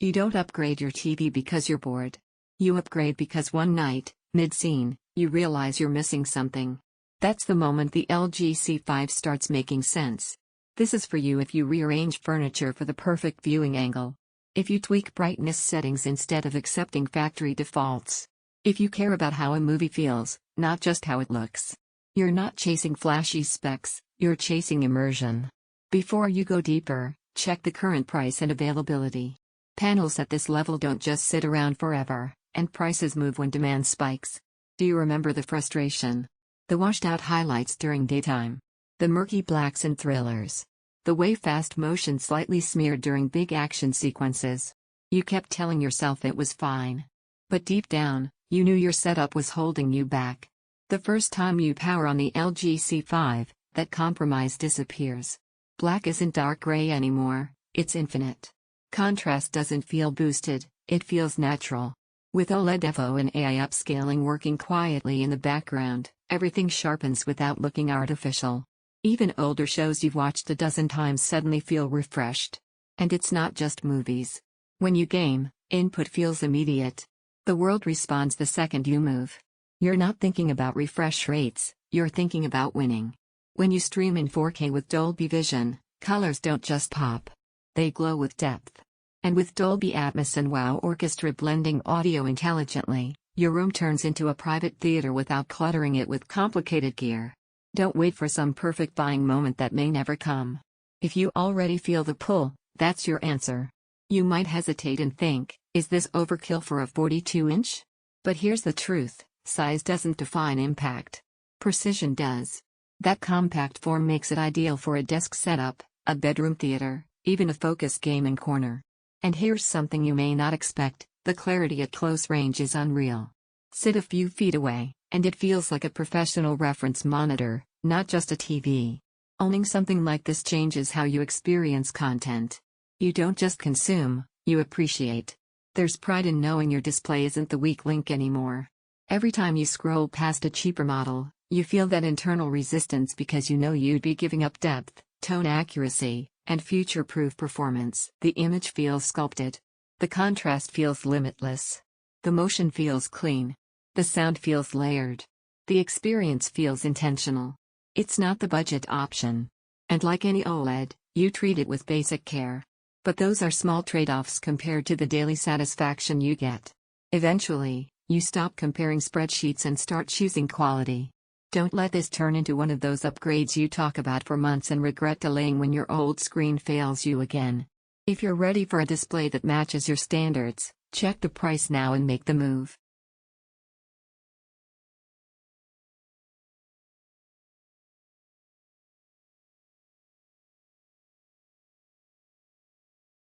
You don't upgrade your TV because you're bored. You upgrade because one night, mid-scene, you realize you're missing something. That's the moment the LG C5 starts making sense. This is for you if you rearrange furniture for the perfect viewing angle. If you tweak brightness settings instead of accepting factory defaults. If you care about how a movie feels, not just how it looks. You're not chasing flashy specs, you're chasing immersion. Before you go deeper, check the current price and availability. Panels at this level don't just sit around forever, and prices move when demand spikes. Do you remember the frustration? The washed-out highlights during daytime. The murky blacks in thrillers. The way fast motion slightly smeared during big action sequences. You kept telling yourself it was fine. But deep down, you knew your setup was holding you back. The first time you power on the LG C5, that compromise disappears. Black isn't dark gray anymore, it's infinite. Contrast doesn't feel boosted, it feels natural. With OLED evo and AI upscaling working quietly in the background, everything sharpens without looking artificial. Even older shows you've watched a dozen times suddenly feel refreshed. And it's not just movies. When you game, input feels immediate. The world responds the second you move. You're not thinking about refresh rates, you're thinking about winning. When you stream in 4K with Dolby Vision, colors don't just pop. They glow with depth. And with Dolby Atmos and Wow Orchestra blending audio intelligently, your room turns into a private theater without cluttering it with complicated gear. Don't wait for some perfect buying moment that may never come. If you already feel the pull, that's your answer. You might hesitate and think, is this overkill for a 42-inch? But here's the truth, size doesn't define impact. Precision does. That compact form makes it ideal for a desk setup, a bedroom theater, even a focused gaming corner. And here's something you may not expect, the clarity at close range is unreal. Sit a few feet away, and it feels like a professional reference monitor, not just a TV. Owning something like this changes how you experience content. You don't just consume, you appreciate. There's pride in knowing your display isn't the weak link anymore. Every time you scroll past a cheaper model, you feel that internal resistance because you know you'd be giving up depth, tone accuracy, and future-proof performance. The image feels sculpted. The contrast feels limitless. The motion feels clean. The sound feels layered. The experience feels intentional. It's not the budget option. And like any OLED, you treat it with basic care. But those are small trade-offs compared to the daily satisfaction you get. Eventually, you stop comparing spreadsheets and start choosing quality. Don't let this turn into one of those upgrades you talk about for months and regret delaying when your old screen fails you again. If you're ready for a display that matches your standards, check the price now and make the move.